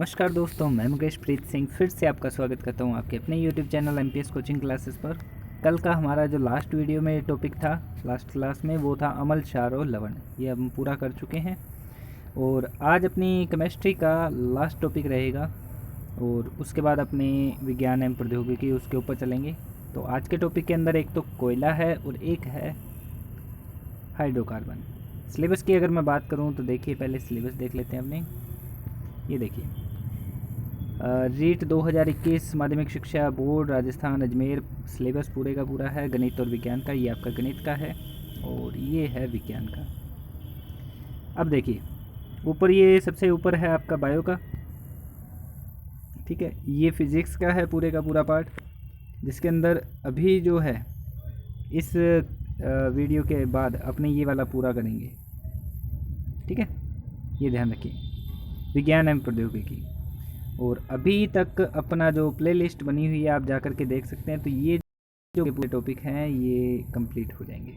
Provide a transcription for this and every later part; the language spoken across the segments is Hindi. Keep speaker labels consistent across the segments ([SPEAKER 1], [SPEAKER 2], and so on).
[SPEAKER 1] नमस्कार दोस्तों, मैं मुकेश प्रीत सिंह फिर से आपका स्वागत करता हूं आपके अपने YouTube channel MPS coaching classes पर। कल का हमारा जो लास्ट वीडियो में टॉपिक था लास्ट क्लास में, वो था अमल, क्षार और लवण। ये हम पूरा कर चुके हैं और आज अपनी केमिस्ट्री का लास्ट टॉपिक रहेगा और उसके बाद अपने विज्ञान एवं प्रौद्योगिकी उसके ऊपर चलेंगे। तो आज के टॉपिक के अंदर एक तो कोयला है और एक है हाइड्रोकार्बन। सिलेबस की अगर मैं बात करूँ तो देखिए, पहले सिलेबस देख लेते हैं अपने। ये देखिए, रीट 2021 माध्यमिक शिक्षा बोर्ड राजस्थान अजमेर सिलेबस पूरे का पूरा है गणित और विज्ञान का। ये आपका गणित का है और ये है विज्ञान का। अब देखिए, ऊपर ये सबसे ऊपर है आपका बायो का, ठीक है। ये फिजिक्स का है पूरे का पूरा पार्ट, जिसके अंदर अभी जो है इस वीडियो के बाद अपने ये वाला पूरा करेंगे, ठीक है। ये ध्यान रखिए, विज्ञान एवं प्रौद्योगिकी। और अभी तक अपना जो प्लेलिस्ट बनी हुई है आप जा कर के देख सकते हैं। तो ये जो पूरे टॉपिक हैं ये कंप्लीट हो जाएंगे।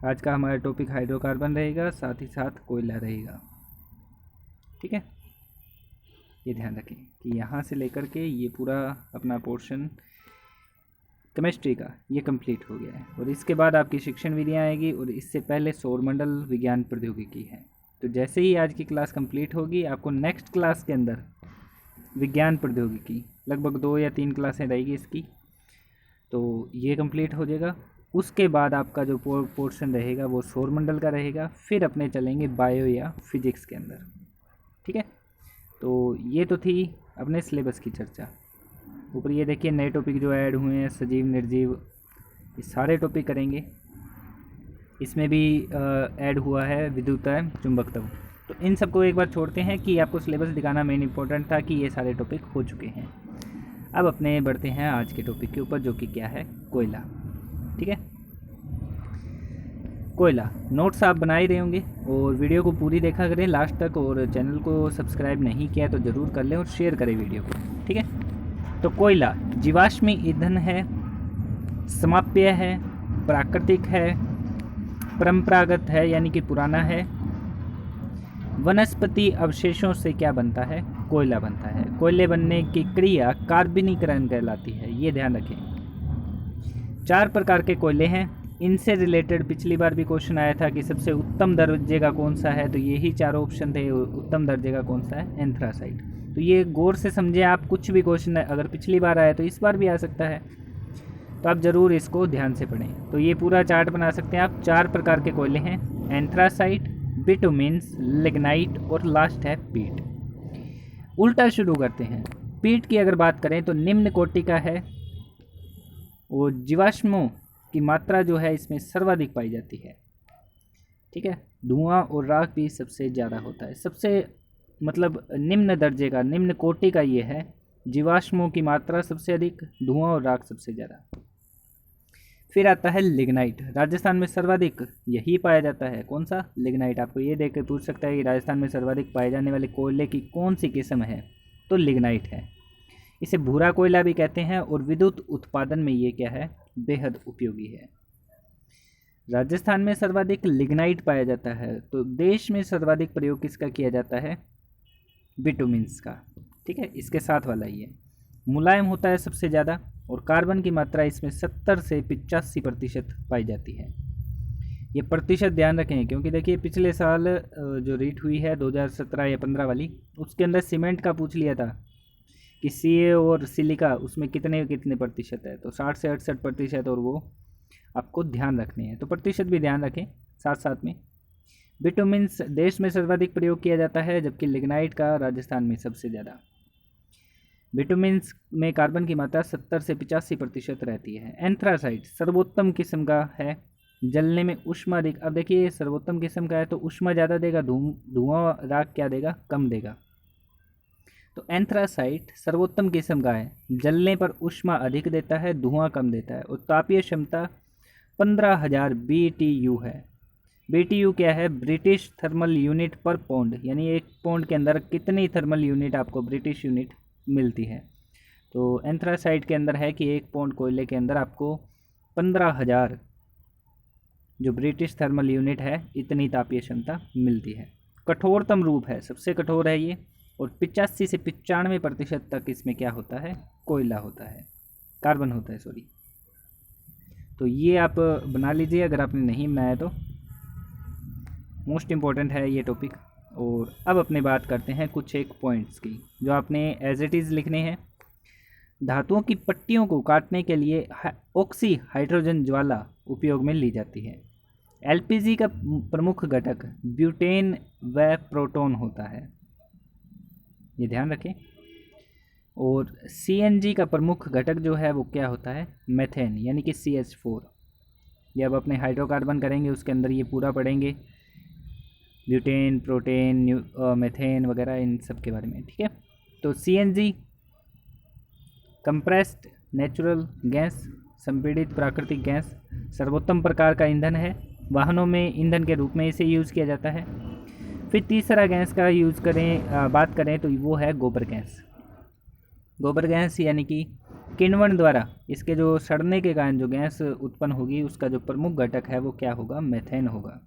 [SPEAKER 1] आज का हमारा टॉपिक हाइड्रोकार्बन रहेगा, साथ ही साथ कोयला रहेगा, ठीक है। ये ध्यान रखें कि यहाँ से लेकर के ये पूरा अपना पोर्शन केमिस्ट्री का ये कंप्लीट हो गया है। और इसके बाद आपकी शिक्षण विधियाँ आएगी और इससे पहले सौरमंडल विज्ञान प्रौद्योगिकी है। तो जैसे ही आज की क्लास कंप्लीट होगी, आपको नेक्स्ट क्लास के अंदर विज्ञान प्रौद्योगिकी लगभग 2 या 3 क्लासें रहेगी इसकी, तो ये कंप्लीट हो जाएगा। उसके बाद आपका जो पोर्शन रहेगा वो सौरमंडल का रहेगा। फिर अपने चलेंगे बायो या फिजिक्स के अंदर, ठीक है। तो ये तो थी अपने सिलेबस की चर्चा। ऊपर ये देखिए नए टॉपिक जो ऐड हुए हैं, सजीव निर्जीव, ये सारे टॉपिक करेंगे। इसमें भी ऐड हुआ है विद्युतत्व चुंबकत्व। तो इन सबको एक बार छोड़ते हैं कि आपको सिलेबस दिखाना मेन इंपॉर्टेंट था कि ये सारे टॉपिक हो चुके हैं। अब अपने बढ़ते हैं आज के टॉपिक के ऊपर, जो कि क्या है, कोयला, ठीक है। कोयला नोट्स आप बना ही रहे होंगे और वीडियो को पूरी देखा करें लास्ट तक, और चैनल को सब्सक्राइब नहीं किया तो ज़रूर कर लें और शेयर करें वीडियो को, ठीक है। तो कोयला जीवाश्मी ईंधन है, समाप्य है, प्राकृतिक है, परंपरागत है यानी कि पुराना है। वनस्पति अवशेषों से क्या बनता है, कोयला बनता है। कोयले बनने की क्रिया कार्बनीकरण कहलाती है, ये ध्यान रखें। 4 प्रकार के कोयले हैं। इनसे रिलेटेड पिछली बार भी क्वेश्चन आया था कि सबसे उत्तम दर्जे का कौन सा है, तो यही 4 ऑप्शन थे। उत्तम दर्जे का कौन सा है, एंथ्रासाइट। तो ये गौर से समझे आप, कुछ भी क्वेश्चन अगर पिछली बार आया तो इस बार भी आ सकता है, तो आप ज़रूर इसको ध्यान से पढ़ें। तो ये पूरा चार्ट बना सकते हैं आप। 4 प्रकार के कोयले हैं, एंथ्रासाइट, बिटुमिन्स, लिग्नाइट और लास्ट है पीट। उल्टा शुरू करते हैं। पीट की अगर बात करें तो निम्न कोटि का है और जीवाश्मों की मात्रा जो है इसमें सर्वाधिक पाई जाती है, ठीक है। धुआं और राख भी सबसे ज़्यादा होता है। सबसे मतलब निम्न दर्जे का, निम्न कोटि का ये है, जीवाश्मों की मात्रा सबसे अधिक, धुआं और राख सबसे ज़्यादा। फिर आता है लिग्नाइट। राजस्थान में सर्वाधिक यही पाया जाता है। कौन सा, लिग्नाइट। आपको ये देख कर पूछ सकता है कि राजस्थान में सर्वाधिक पाए जाने वाले कोयले की कौन सी किस्म है, तो लिग्नाइट है। इसे भूरा कोयला भी कहते हैं और विद्युत उत्पादन में ये क्या है, बेहद उपयोगी है। राजस्थान में सर्वाधिक लिग्नाइट पाया जाता है। तो देश में सर्वाधिक प्रयोग किसका किया जाता है, बिटुमिन्स का, ठीक है। इसके साथ वाला ये मुलायम होता है सबसे ज़्यादा और कार्बन की मात्रा इसमें 70 से 85% पाई जाती है। ये प्रतिशत ध्यान रखें, क्योंकि देखिए पिछले साल जो रीट हुई है 2017 या 15 वाली, उसके अंदर सीमेंट का पूछ लिया था कि सीए और सिलिका उसमें कितने कितने प्रतिशत है, तो 60 से 68%, और वो आपको ध्यान रखने हैं। तो प्रतिशत भी ध्यान रखें साथ साथ में। बिटुमिन्स देश में सर्वाधिक प्रयोग किया जाता है, जबकि लिग्नाइट का राजस्थान में सबसे ज़्यादा। बिटुमिन्स में कार्बन की मात्रा 70 से 85% रहती है। एंथ्रासाइट सर्वोत्तम किस्म का है, जलने में ऊष्मा अधिक। अब देखिए सर्वोत्तम किस्म का है तो ऊष्मा ज़्यादा देगा, धुआं राख क्या देगा, कम देगा। तो एंथ्रासाइट सर्वोत्तम किस्म का है, जलने पर ऊष्मा अधिक देता है, धुआं कम देता है और तापीय क्षमता 15,000 BTU है। BTU क्या है, ब्रिटिश थर्मल यूनिट पर पौंड, यानी एक पौंड के अंदर कितनी थर्मल यूनिट आपको ब्रिटिश यूनिट मिलती है। तो एंथ्रासाइट के अंदर है कि एक पौंड कोयले के अंदर आपको 15,000 जो ब्रिटिश थर्मल यूनिट है इतनी तापीय क्षमता मिलती है। कठोरतम रूप है, सबसे कठोर है ये, और 85 से 95% तक इसमें क्या होता है, कोयला होता है, कार्बन होता है सॉरी। तो ये आप बना लीजिए अगर आपने नहीं बनाया तो, मोस्ट इम्पॉर्टेंट है ये टॉपिक। और अब अपने बात करते हैं कुछ एक पॉइंट्स की जो आपने एज इट इज़ लिखने हैं। धातुओं की पट्टियों को काटने के लिए ऑक्सी हाइड्रोजन ज्वाला उपयोग में ली जाती है। एलपीजी का प्रमुख घटक ब्यूटेन व प्रोटॉन होता है, ये ध्यान रखें। और सीएनजी का प्रमुख घटक जो है वो क्या होता है, मेथेन यानी कि CH4। ये अब अपने हाइड्रोकार्बन करेंगे उसके अंदर ये पूरा पढ़ेंगे, ब्यूटेन, प्रोटेन, मेथेन वगैरह इन सब के बारे में, ठीक है। तो सीएनजी कंप्रेस्ड नेचुरल गैस, संपीड़ित प्राकृतिक गैस, सर्वोत्तम प्रकार का ईंधन है। वाहनों में ईंधन के रूप में इसे यूज़ किया जाता है। फिर तीसरा गैस का यूज़ करें, बात करें तो वो है गोबर गैस। गोबर गैस यानी कि किण्वन द्वारा इसके जो सड़ने के कारण जो गैस उत्पन्न होगी उसका जो प्रमुख घटक है वो क्या होगा, मेथेन होगा,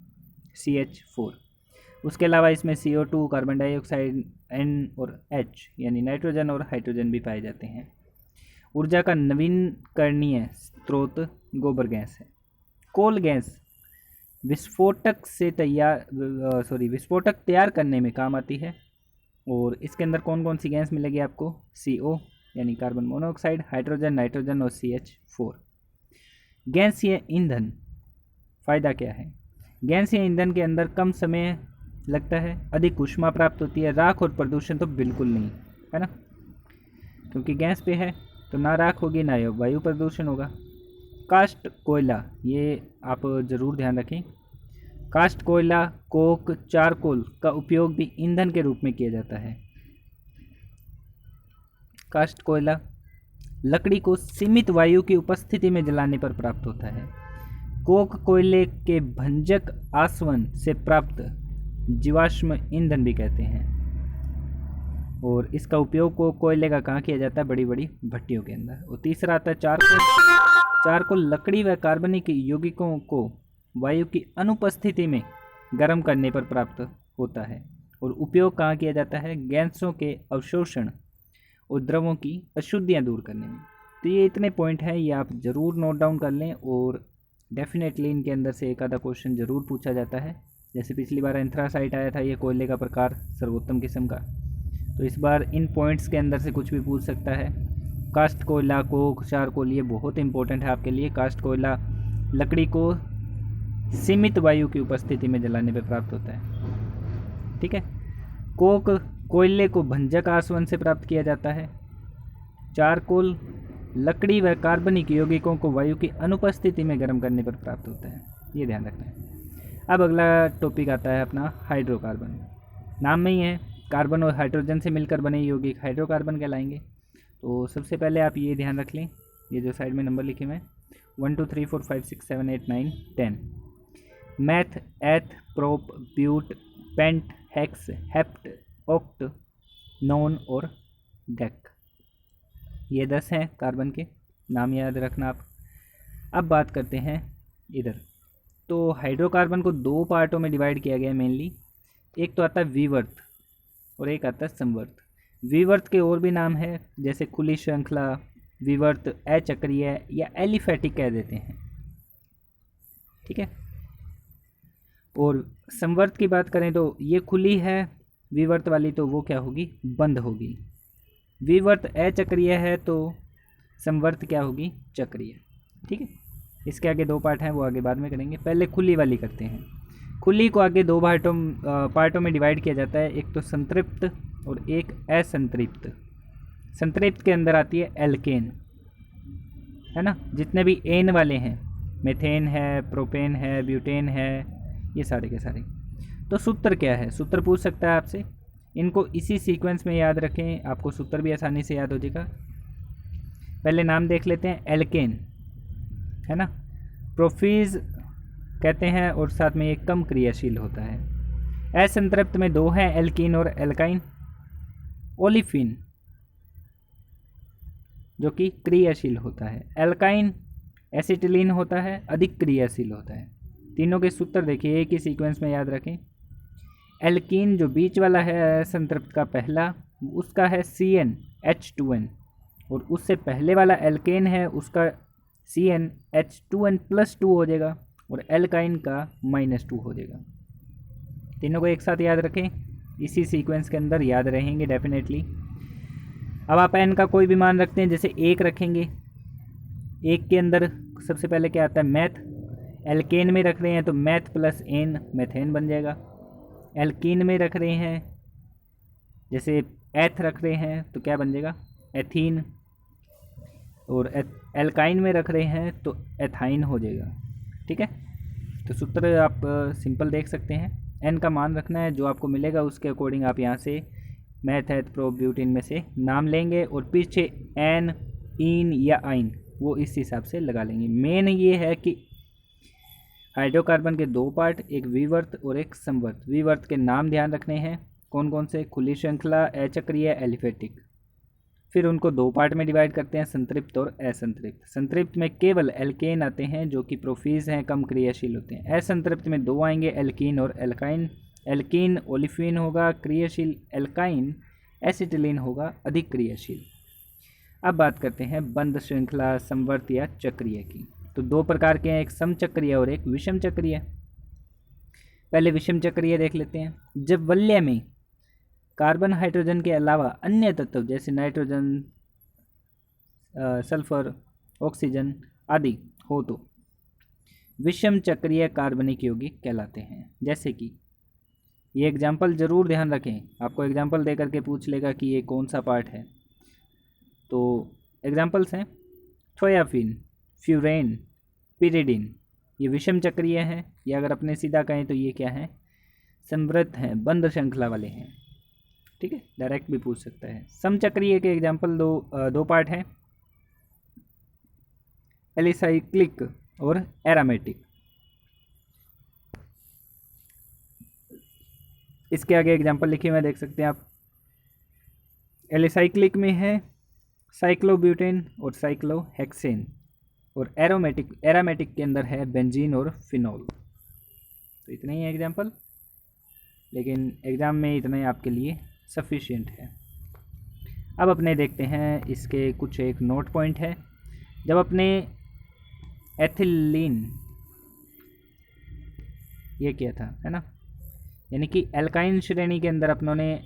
[SPEAKER 1] CH4। उसके अलावा इसमें CO2, कार्बन डाइऑक्साइड, N और H यानी नाइट्रोजन और हाइड्रोजन भी पाए जाते हैं। ऊर्जा का नवीनकरणीय स्रोत गोबर गैस है। कोल गैस विस्फोटक तैयार करने में काम आती है। और इसके अंदर कौन कौन सी गैस मिलेगी आपको, CO यानी कार्बन मोनोऑक्साइड, हाइड्रोजन, नाइट्रोजन और CH4। गैसीय ईंधन, फ़ायदा क्या है, गैसीय ईंधन के अंदर कम समय लगता है, अधिक ऊष्मा प्राप्त होती है, राख और प्रदूषण तो बिल्कुल नहीं है ना, क्योंकि गैस पे है तो ना राख होगी ना वायु प्रदूषण होगा। कास्ट कोयला, ये आप ज़रूर ध्यान रखें, कास्ट कोयला, कोक, चारकोल का उपयोग भी ईंधन के रूप में किया जाता है। कास्ट कोयला लकड़ी को सीमित वायु की उपस्थिति में जलाने पर प्राप्त होता है। कोक कोयले के भंजक आसवन से प्राप्त जीवाश्म ईंधन भी कहते हैं। और इसका उपयोग कोयले का कहाँ किया जाता है, बड़ी बड़ी भट्टियों के अंदर। और तीसरा आता है चारकोल। चारकोल लकड़ी व कार्बनिक यौगिकों को वायु की अनुपस्थिति में गर्म करने पर प्राप्त होता है। और उपयोग कहाँ किया जाता है, गैसों के अवशोषण और द्रवों की अशुद्धियाँ दूर करने में। तो ये इतने पॉइंट हैं, ये आप ज़रूर नोट डाउन कर लें और डेफिनेटली इनके अंदर से एक आधा क्वेश्चन ज़रूर पूछा जाता है। जैसे पिछली बार एंथ्रासाइट आया था, ये कोयले का प्रकार सर्वोत्तम किस्म का, तो इस बार इन पॉइंट्स के अंदर से कुछ भी पूछ सकता है। कास्ट कोयला, कोक, चारकोल ये बहुत इंपॉर्टेंट है आपके लिए। कास्ट कोयला लकड़ी को सीमित वायु की उपस्थिति में जलाने पर प्राप्त होता है, ठीक है। कोक कोयले को भंजक आसवन से प्राप्त किया जाता है। चारकोल लकड़ी व कार्बनिक यौगिकों को वायु की अनुपस्थिति में गर्म करने पर प्राप्त होता है, ये ध्यान रखना है। अब अगला टॉपिक आता है अपना हाइड्रोकार्बन। नाम में ही है, कार्बन और हाइड्रोजन से मिलकर बने यौगिक हाइड्रोकार्बन कहलाएंगे। तो सबसे पहले आप ये ध्यान रख लें, ये जो साइड में नंबर लिखे हुए हैं 1 2 3 4 5 6 7 8 9 10, meth, eth, prop, but, pent, hex, hept, oct, non और डेक, ये 10 हैं कार्बन के नाम, याद रखना आप। अब बात करते हैं इधर, तो हाइड्रोकार्बन को दो पार्टों में डिवाइड किया गया है मेनली। एक तो आता है विवर्त और एक आता है संवर्त। विवर्त के और भी नाम है, जैसे खुली श्रृंखला, विवर्त, अचक्रीय या एलिफैटिक कह देते हैं, ठीक है। और संवर्त की बात करें तो ये खुली है, विवर्त वाली तो वो क्या होगी, बंद होगी। विवर्त अचक्रीय है तो संवर्त क्या होगी, चक्रीय, ठीक है। इसके आगे दो पार्ट हैं, वो आगे बाद में करेंगे, पहले खुली वाली करते हैं। खुली को आगे दो पार्टों में डिवाइड किया जाता है, एक तो संतृप्त और एक असंतृप्त। संतृप्त के अंदर आती है एल्केन, है ना, जितने भी एन वाले हैं, मेथेन है, प्रोपेन है, ब्यूटेन है, ये सारे के सारे। तो सूत्र क्या है, सूत्र पूछ सकता है आपसे, इनको इसी सीक्वेंस में याद रखें, आपको सूत्र भी आसानी से याद हो जाएगा। पहले नाम देख लेते हैं, एल्केन है ना, प्रोफीज कहते हैं और साथ में ये कम क्रियाशील होता है। असंतृप्त में दो हैं, एल्कीन और एल्काइन। ओलिफिन जो कि क्रियाशील होता है, एल्काइन एसिटिलीन होता है, अधिक क्रियाशील होता है। तीनों के सूत्र देखिए, एक ही सीक्वेंस में याद रखें। एल्कीन जो बीच वाला है संतृप्त का पहला, उसका है CnH2n, और उससे पहले वाला एल्केन है उसका CnH2n+2 हो जाएगा, और एल्काइन का -2 हो जाएगा। तीनों को एक साथ याद रखें, इसी सीक्वेंस के अंदर याद रहेंगे डेफिनेटली। अब आप n का कोई भी मान रखते हैं, जैसे 1 रखेंगे, 1 के अंदर सबसे पहले क्या आता है, मैथ। एल्केन में रख रहे हैं तो मैथ प्लस एन मेथेन बन जाएगा। एल्कीन में रख रहे हैं, जैसे एथ रख रहे हैं तो क्या बन जाएगा, एथीन। और एल्काइन में रख रहे हैं तो एथाइन हो जाएगा। ठीक है, तो सूत्र आप सिंपल देख सकते हैं। एन का मान रखना है, जो आपको मिलेगा उसके अकॉर्डिंग आप यहाँ से मैथ एथ प्रो ब्यूटिन में से नाम लेंगे, और पीछे एन, इन या आइन वो इस हिसाब से लगा लेंगे। मेन ये है कि हाइड्रोकार्बन के 2 पार्ट, एक विवर्त और एक समवर्त। विवर्त के नाम ध्यान रखने हैं, कौन कौन से, खुली श्रृंखला, अचक्रीय, एलिफेटिक। फिर उनको 2 पार्ट में डिवाइड करते हैं, संतृप्त और असंतृप्त। संतृप्त में केवल एल्केन आते हैं जो कि प्रोफीज हैं, कम क्रियाशील होते हैं। असंतृप्त में 2 आएंगे, एल्कीन और एल्काइन। एल्कीन ओलिफिन होगा क्रियाशील, एल्काइन एसिटिलीन होगा अधिक क्रियाशील। अब बात करते हैं बंद श्रृंखला, समवर्त या चक्रीय की। तो 2 प्रकार के हैं, एक समचक्रीय और एक विषम चक्रीय। पहले विषम चक्रीय देख लेते हैं। जब वलय में कार्बन हाइड्रोजन के अलावा अन्य तत्व जैसे नाइट्रोजन, सल्फर, ऑक्सीजन आदि हो तो विषम चक्रीय कार्बनिक यौगिक कहलाते हैं। जैसे कि ये एग्जाम्पल ज़रूर ध्यान रखें, आपको एग्जाम्पल दे करके पूछ लेगा कि ये कौन सा पार्ट है। तो एग्जाम्पल्स हैं थोयाफिन, फ्यूरेन, पिरिडिन, ये विषम चक्रीय हैं। ये अगर अपने सीधा कहें तो ये क्या है, समवर्त हैं, बंद श्रृंखला वाले हैं। ठीक है, डायरेक्ट भी पूछ सकता है। समचक्रीय के एग्जाम्पल दो पार्ट हैं, एलिसाइक्लिक और एरामेटिक। इसके आगे एग्जाम्पल लिखे हुए देख सकते हैं आप। एलिसाइक्लिक में है साइक्लोब्यूटेन और साइक्लोहेक्सेन, और एरामेटिक के अंदर है बेंजीन और फिनॉल। तो इतने ही एग्जाम्पल, लेकिन एग्ज़ाम में इतना ही आपके लिए सफिशिएंट है। अब अपने देखते हैं इसके कुछ एक नोट पॉइंट है। जब अपने एथिलीन ये किया था, है ना, यानी कि एल्काइन श्रेणी के अंदर अपनों ने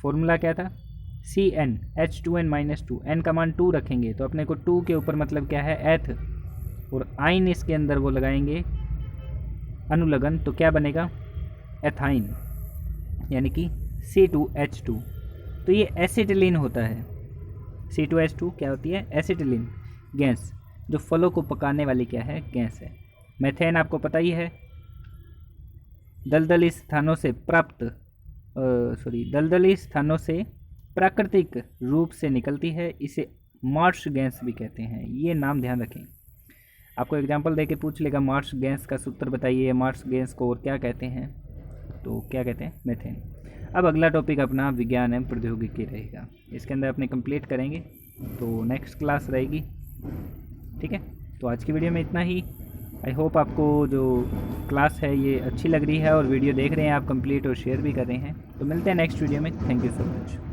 [SPEAKER 1] फॉर्मूला क्या था, CnH2n-2। n का मान 2 रखेंगे तो अपने को 2 के ऊपर मतलब क्या है, एथ, और आइन इसके अंदर वो लगाएंगे अनुलगन, तो क्या बनेगा, एथाइन, यानी कि C2H2। तो ये एसिटिलीन होता है। C2H2 क्या होती है, एसिटिलीन गैस, जो फलों को पकाने वाली क्या है, गैस है। मेथेन आपको पता ही है, दलदली स्थानों से प्राकृतिक रूप से निकलती है, इसे मार्श गैस भी कहते हैं। ये नाम ध्यान रखें, आपको एग्जांपल देके पूछ लेगा मार्श गैस का सूत्र बताइए, मार्श गैस को और क्या कहते हैं, तो क्या कहते हैं, मेथेन। अब अगला टॉपिक अपना विज्ञान एवं प्रौद्योगिकी रहेगा, इसके अंदर अपने कंप्लीट करेंगे, तो नेक्स्ट क्लास रहेगी। ठीक है, तो आज की वीडियो में इतना ही। आई होप आपको जो क्लास है ये अच्छी लग रही है, और वीडियो देख रहे हैं आप कंप्लीट और शेयर भी कर रहे हैं। तो मिलते हैं नेक्स्ट वीडियो में। Thank you so much.